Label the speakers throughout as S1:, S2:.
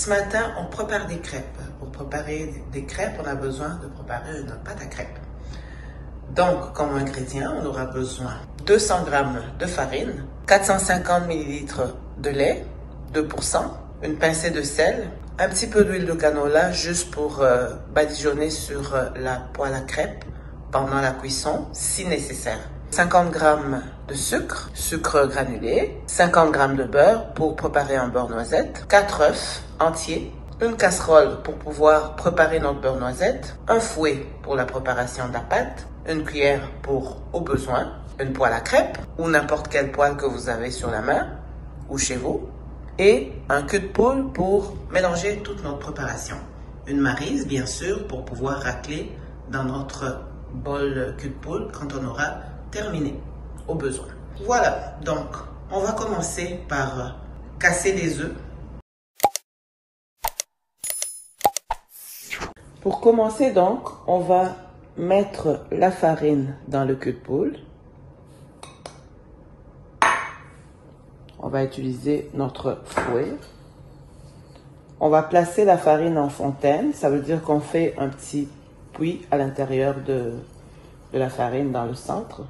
S1: Ce matin, on prépare des crêpes. Pour préparer des crêpes, on a besoin de préparer une pâte à crêpes. Donc, comme ingrédient, on aura besoin 200 g de farine, 450 ml de lait, 2%, une pincée de sel, un petit peu d'huile de canola juste pour badigeonner sur la poêle à crêpes pendant la cuisson, si nécessaire. 50 g de sucre, sucre granulé, 50 g de beurre pour préparer un beurre noisette, 4 œufs entiers, une casserole pour pouvoir préparer notre beurre noisette, un fouet pour la préparation de la pâte, une cuillère pour, au besoin, une poêle à crêpes ou n'importe quelle poêle que vous avez sur la main ou chez vous, et un cul de poule pour mélanger toute notre préparation. Une maryse, bien sûr, pour pouvoir racler dans notre bol cul de poule quand on aura terminé, au besoin. Voilà, donc on va commencer par casser les œufs. Pour commencer donc, on va mettre la farine dans le cul de poule. On va utiliser notre fouet. On va placer la farine en fontaine. Ça veut dire qu'on fait un petit puits à l'intérieur de la farine dans le centre.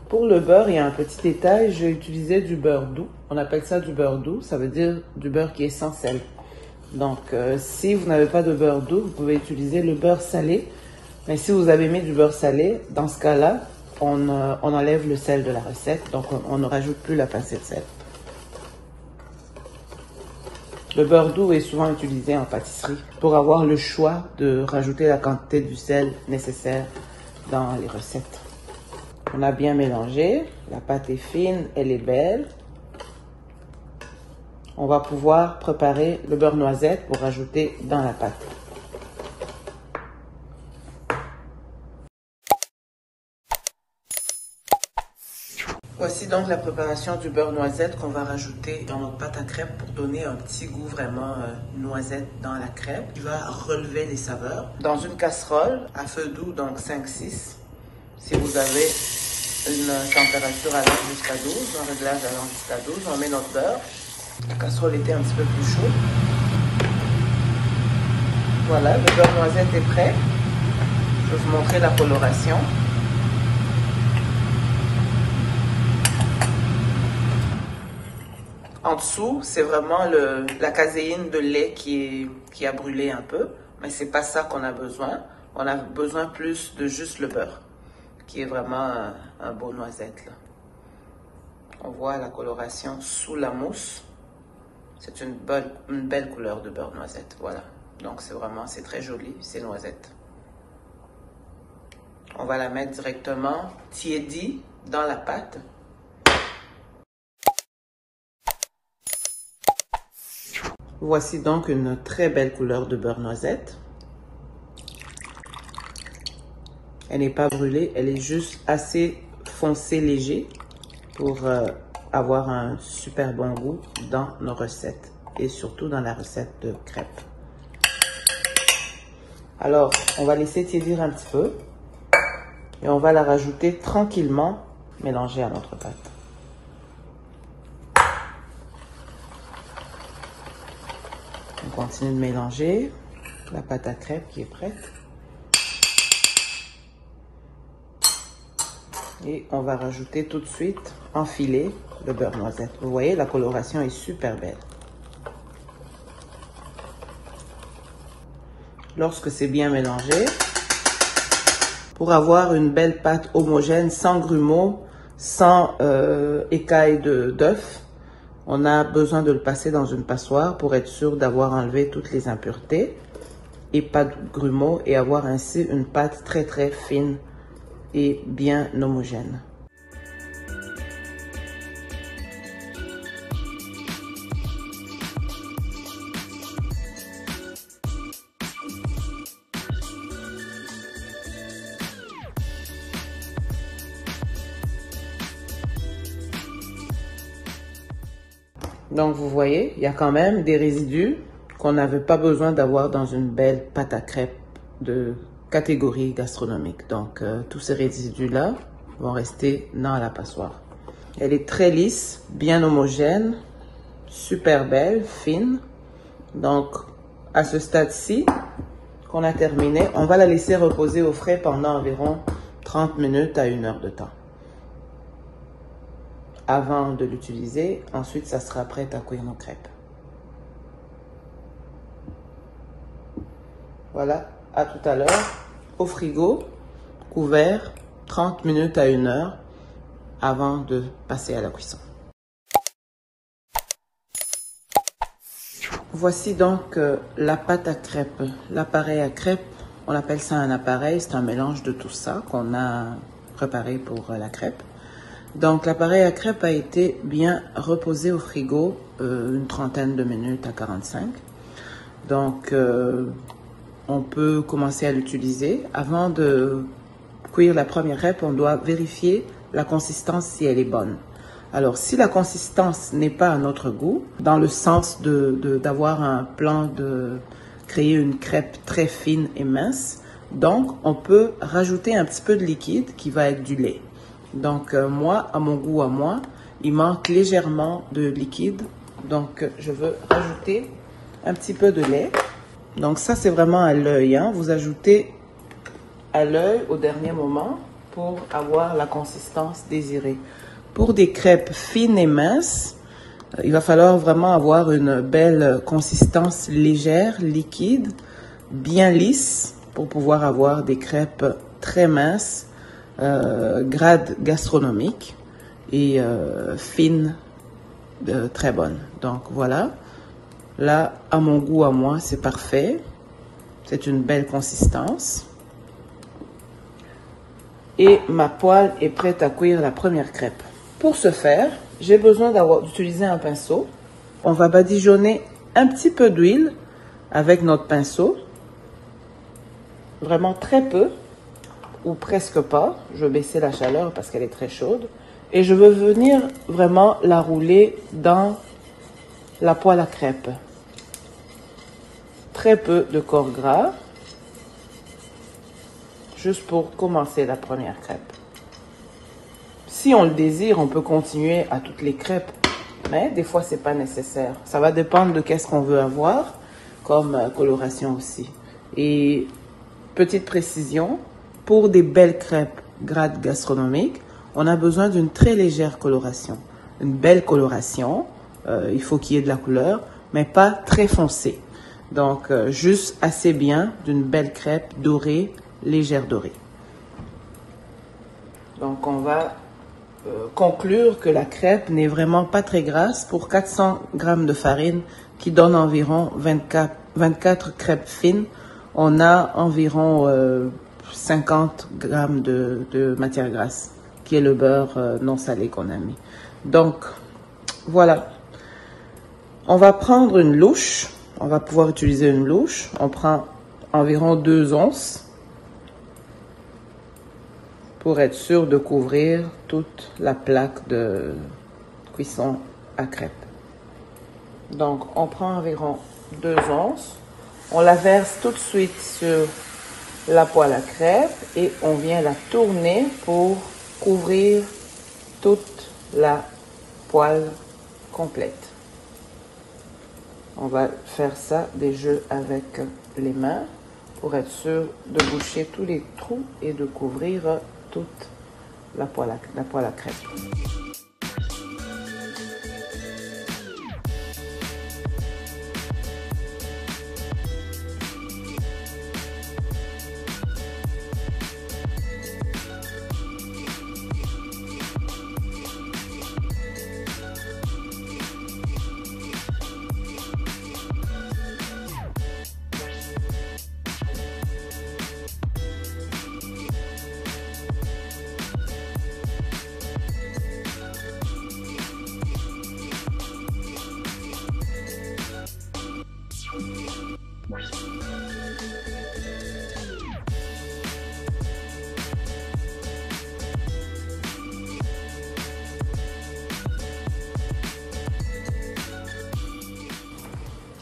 S1: Pour le beurre, il y a un petit détail, j'ai utilisé du beurre doux. On appelle ça du beurre doux, ça veut dire du beurre qui est sans sel. Donc, si vous n'avez pas de beurre doux, vous pouvez utiliser le beurre salé. Mais si vous avez mis du beurre salé, dans ce cas-là, on enlève le sel de la recette, donc on ne rajoute plus la pincée de sel. Le beurre doux est souvent utilisé en pâtisserie pour avoir le choix de rajouter la quantité du sel nécessaire dans les recettes. On a bien mélangé, la pâte est fine, elle est belle. On va pouvoir préparer le beurre noisette pour rajouter dans la pâte. Voici donc la préparation du beurre noisette qu'on va rajouter dans notre pâte à crêpes pour donner un petit goût vraiment noisette dans la crêpe. Il va relever les saveurs. Dans une casserole à feu doux, donc 5-6, si vous avez une température allant jusqu'à 12, un réglage allant jusqu'à 12, on met notre beurre. La casserole était un petit peu plus chaude. Voilà, le beurre noisette est prêt. Je vais vous montrer la coloration. En dessous, c'est vraiment la caséine de lait qui a brûlé un peu, mais c'est pas ça qu'on a besoin. On a besoin plus de juste le beurre, qui est vraiment un beau noisette, là. On voit la coloration sous la mousse. C'est une belle couleur de beurre noisette, voilà. Donc c'est très joli, c'est noisette. On va la mettre directement tiédie dans la pâte. Voici donc une très belle couleur de beurre noisette. Elle n'est pas brûlée, elle est juste assez foncé léger pour avoir un super bon goût dans nos recettes et surtout dans la recette de crêpes. Alors, on va laisser tiédir un petit peu et on va la rajouter tranquillement mélangée à notre pâte. On continue de mélanger la pâte à crêpes qui est prête. Et on va rajouter tout de suite en filet le beurre noisette. Vous voyez, la coloration est super belle. Lorsque c'est bien mélangé, pour avoir une belle pâte homogène, sans grumeaux, sans écailles d'œuf, on a besoin de le passer dans une passoire pour être sûr d'avoir enlevé toutes les impuretés et pas de grumeaux et avoir ainsi une pâte très très fine et bien homogène. Donc vous voyez, il y a quand même des résidus qu'on n'avait pas besoin d'avoir dans une belle pâte à crêpes de catégorie gastronomique. Donc tous ces résidus-là vont rester dans la passoire. Elle est très lisse, bien homogène, super belle, fine. Donc à ce stade-ci, qu'on a terminé, on va la laisser reposer au frais pendant environ 30 minutes à 1 heure de temps. Avant de l'utiliser, ensuite ça sera prêt à cuire nos crêpes. Voilà, à tout à l'heure, au frigo, couvert, 30 minutes à 1 heure avant de passer à la cuisson. Voici donc la pâte à crêpes, l'appareil à crêpes. On appelle ça un appareil, c'est un mélange de tout ça qu'on a préparé pour la crêpe. Donc l'appareil à crêpes a été bien reposé au frigo une trentaine de minutes à 45. Donc on peut commencer à l'utiliser. Avant de cuire la première crêpe, on doit vérifier la consistance si elle est bonne. Alors, si la consistance n'est pas à notre goût, dans le sens d'avoir un plan de créer une crêpe très fine et mince, donc on peut rajouter un petit peu de liquide qui va être du lait. Donc moi, à mon goût, il manque légèrement de liquide. Donc je veux rajouter un petit peu de lait. Donc ça, c'est vraiment à l'œil, hein. Vous ajoutez à l'œil au dernier moment pour avoir la consistance désirée. Pour des crêpes fines et minces, il va falloir vraiment avoir une belle consistance légère, liquide, bien lisse pour pouvoir avoir des crêpes très minces, grade gastronomique et fines, très bonnes. Donc voilà, là à mon goût, c'est parfait. C'est une belle consistance. Et ma poêle est prête à cuire la première crêpe. Pour ce faire, j'ai besoin d'utiliser un pinceau. On va badigeonner un petit peu d'huile avec notre pinceau. Vraiment très peu ou presque pas. Je vais baisser la chaleur parce qu'elle est très chaude. Et je veux venir vraiment la rouler dans la poêle à crêpes. Très peu de corps gras. Juste pour commencer la première crêpe. Si on le désire, on peut continuer à toutes les crêpes, mais des fois, c'est pas nécessaire. Ça va dépendre de qu'est-ce qu'on veut avoir comme coloration aussi. Et petite précision, pour des belles crêpes grade gastronomique, on a besoin d'une très légère coloration. Une belle coloration, il faut qu'il y ait de la couleur, mais pas très foncée. Donc, juste assez bien d'une belle crêpe dorée, légère dorée. Donc, on va conclure que la crêpe n'est vraiment pas très grasse. Pour 400 g de farine qui donne environ 24 crêpes fines, on a environ 50 g de matière grasse, qui est le beurre non salé qu'on a mis. Donc, voilà. On va prendre une louche. On va pouvoir utiliser une louche. On prend environ 2 onces. Pour être sûr de couvrir toute la plaque de cuisson à crêpes. Donc, on prend environ 2 onces. On la verse tout de suite sur la poêle à crêpes et on vient la tourner pour couvrir toute la poêle complète. On va faire ça des jeux avec les mains pour être sûr de boucher tous les trous et de couvrir toute la poêle à crêpes.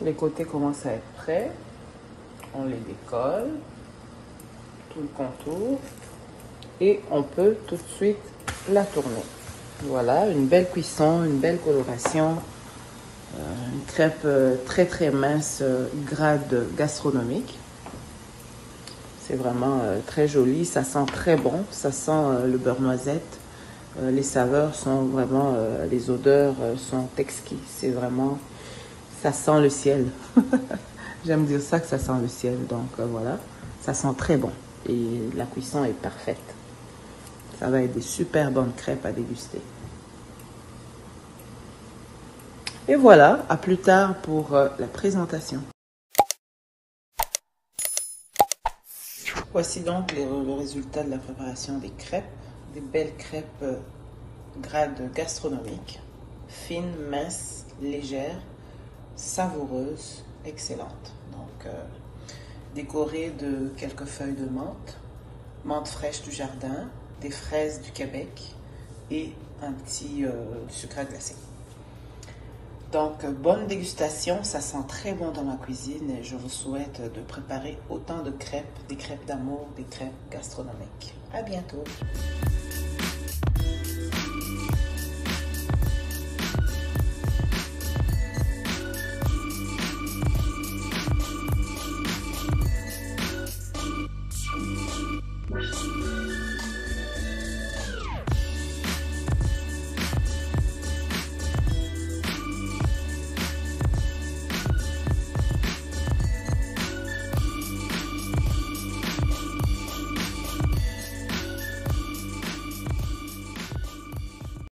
S1: Les côtés commencent à être prêts. On les décolle, tout le contour, et on peut tout de suite la tourner. Voilà, une belle cuisson, une belle coloration, une crêpe très très mince, grade gastronomique. C'est vraiment très joli, ça sent très bon, ça sent le beurre noisette. Les saveurs sont vraiment, les odeurs sont exquises, c'est vraiment, ça sent le ciel. J'aime dire ça, que ça sent le ciel, donc voilà, ça sent très bon et la cuisson est parfaite. Ça va être des super bonnes crêpes à déguster. Et voilà, à plus tard pour la présentation. Voici donc le résultat de la préparation des crêpes, des belles crêpes grade gastronomique, fines, minces, légères, savoureuses, excellentes. Donc, décorées de quelques feuilles de menthe fraîche du jardin, des fraises du Québec et un petit sucre glacé. Donc, bonne dégustation, ça sent très bon dans ma cuisine et je vous souhaite de préparer autant de crêpes, des crêpes d'amour, des crêpes gastronomiques. À bientôt!